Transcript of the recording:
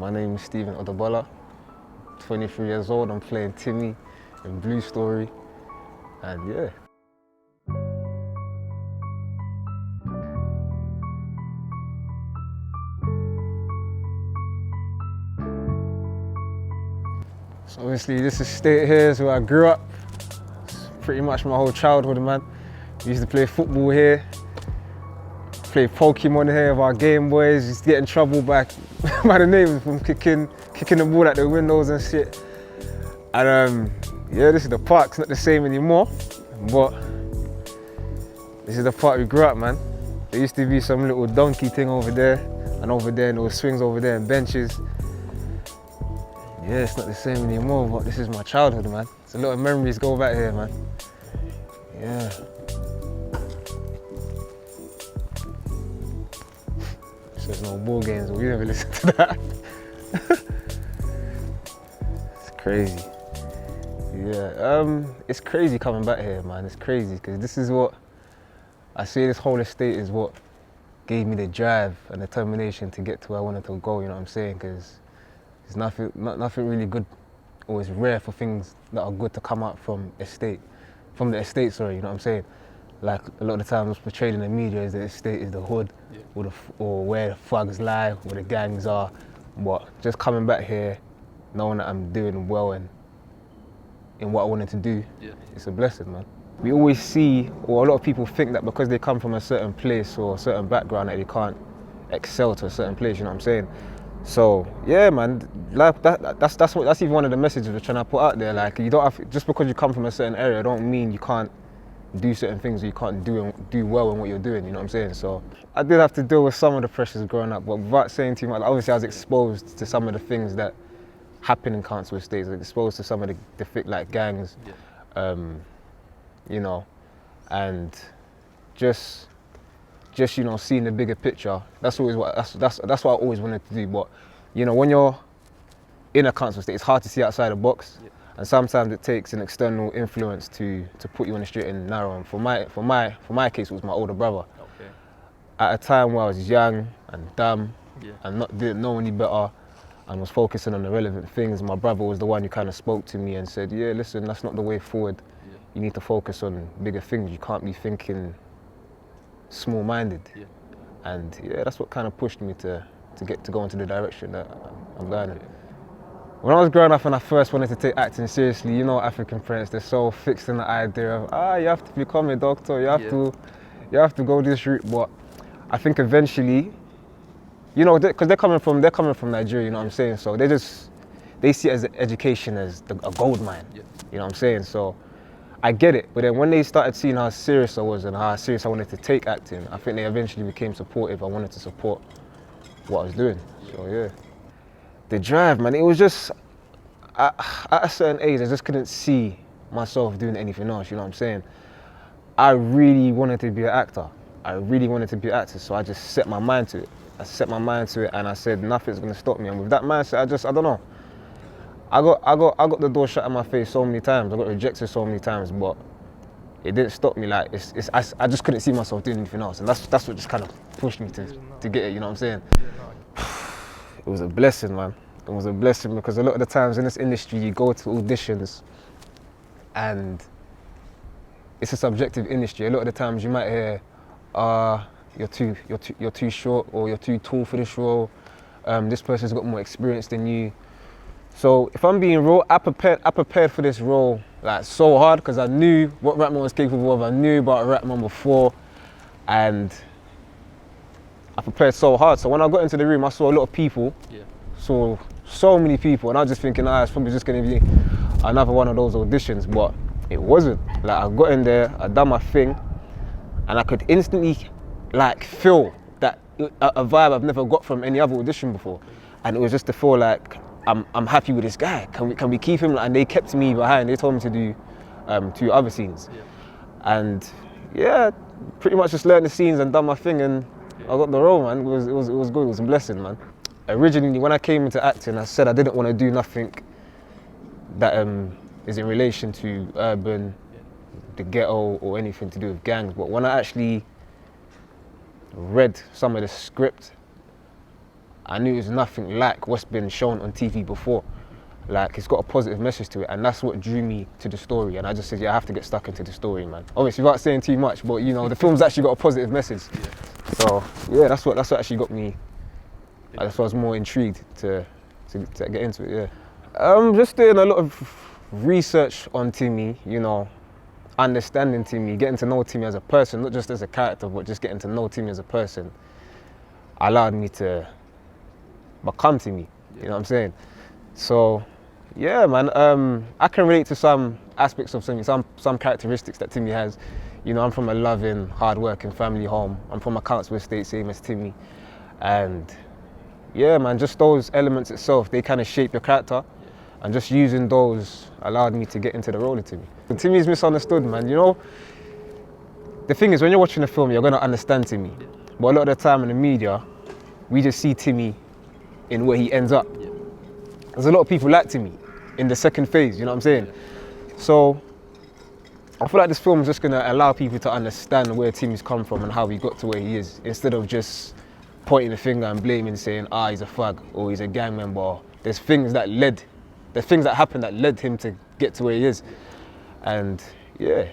My name is Stephen Odubola, 23 years old. I'm playing Timmy in Blue Story, and yeah. So obviously this estate here is where I grew up. It's pretty much my whole childhood, man. We used to play football here, play Pokemon here with our Game Boys, used to get in trouble by the neighbours from kicking the ball at the windows and shit. And yeah, this is the park. It's not the same anymore, but this is the park we grew up, man. There used to be some little donkey thing over there, and there was swings over there and benches. Yeah, it's not the same anymore, but this is my childhood, man. It's a lot of memories go back here, man. Yeah. So there's no ball games, we never listen to that. It's crazy. Yeah, it's crazy coming back here, man. It's crazy, because this is what, I say this whole estate is what gave me the drive and determination to get to where I wanted to go, you know what I'm saying? Because it's nothing really good, or it's rare for things that are good to come out from the estate, you know what I'm saying? Like a lot of the times what's portrayed in the media is the estate is the hood, yeah, or where the thugs lie, where the gangs are. But just coming back here, knowing that I'm doing well in what I wanted to do, yeah, it's a blessing, man. We always see, or a lot of people think that because they come from a certain place or a certain background that they can't excel to a certain place, you know what I'm saying? So yeah, man, like that's even one of the messages we're trying to put out there. Like, you don't have, just because you come from a certain area, don't mean you can't do certain things or you can't do well in what you're doing, you know what I'm saying? So I did have to deal with some of the pressures growing up, but without saying too much, obviously I was exposed to some of the things that happen in council estates, like exposed to some of the like gangs, yeah, you know, and just you know, seeing the bigger picture. That's always that's what I always wanted to do. But you know, when you're in a council estate, it's hard to see outside the box, yeah, and sometimes it takes an external influence to put you on the straight and narrow. And for my case, it was my older brother. Okay. At a time where I was young and dumb, yeah, and didn't know any better, and was focusing on the relevant things, my brother was the one who kind of spoke to me and said, yeah, listen, that's not the way forward. Yeah. You need to focus on bigger things. You can't be thinking small-minded. Yeah. And yeah, that's what kind of pushed me to go into the direction that I'm going in. When I was growing up and I first wanted to take acting seriously, you know, African parents, they're so fixed in the idea of, you have to become a doctor, you have to go this route. But I think eventually, you know, because they're coming from Nigeria, you know what I'm saying? So they see it as education as a gold mine, yeah, you know what I'm saying? So I get it, but then when they started seeing how serious I was and how serious I wanted to take acting, I think they eventually became supportive. I wanted to support what I was doing, so yeah. The drive, man, it was just, at a certain age, I just couldn't see myself doing anything else, you know what I'm saying? I really wanted to be an actor. So I just set my mind to it. And I said, nothing's gonna stop me. And with that mindset, I don't know. I got the door shut in my face so many times. I got rejected so many times, but it didn't stop me. Like, I just couldn't see myself doing anything else, and that's what just kind of pushed me to get it. You know what I'm saying? It was a blessing, man. It was a blessing, because a lot of the times in this industry, you go to auditions, and it's a subjective industry. A lot of the times you might hear, you're too short, or you're too tall for this role. This person's got more experience than you. So if I'm being real, I prepared for this role like so hard, because I knew what Rapman was capable of. I knew about Rapman before, and I prepared so hard. So when I got into the room, I saw a lot of people, yeah, saw so many people, and I was just thinking, it's probably just going to be another one of those auditions, but it wasn't. Like, I got in there, I done my thing, and I could instantly like feel that a vibe I've never got from any other audition before, and it was just to feel like I'm happy with this guy. Can we keep him? And they kept me behind. They told me to do 2 other scenes, yeah, and yeah, pretty much just learned the scenes and done my thing, and I got the role, man. It was good. It was a blessing, man. Originally, when I came into acting, I said I didn't want to do nothing that is in relation to urban, the ghetto, or anything to do with gangs. But when I actually read some of the script, I knew it was nothing like what's been shown on TV before. Like, it's got a positive message to it, and that's what drew me to the story. And I just said, yeah, I have to get stuck into the story, man. Obviously, without saying too much, but you know, the film's actually got a positive message. So yeah, that's what actually got me. That's why I was more intrigued to get into it. Yeah, just doing a lot of research on Timmy. You know, understanding Timmy, getting to know Timmy as a person, not just as a character, but just getting to know Timmy as a person, allowed me to become Timmy. You know what I'm saying? So. Yeah, man. I can relate to some aspects of Timmy, some characteristics that Timmy has. You know, I'm from a loving, hard-working family home. I'm from a council estate, same as Timmy. And yeah, man, just those elements itself, they kind of shape your character. And just using those allowed me to get into the role of Timmy. And Timmy's misunderstood, man. You know, the thing is, when you're watching a film, you're going to understand Timmy. But a lot of the time in the media, we just see Timmy in where he ends up. There's a lot of people like Timmy in the second phase, you know what I'm saying? So I feel like this film is just gonna allow people to understand where Timmy's come from and how he got to where he is, instead of just pointing the finger and blaming, saying, he's a thug or he's a gang member. There's things that happened that led him to get to where he is. And yeah.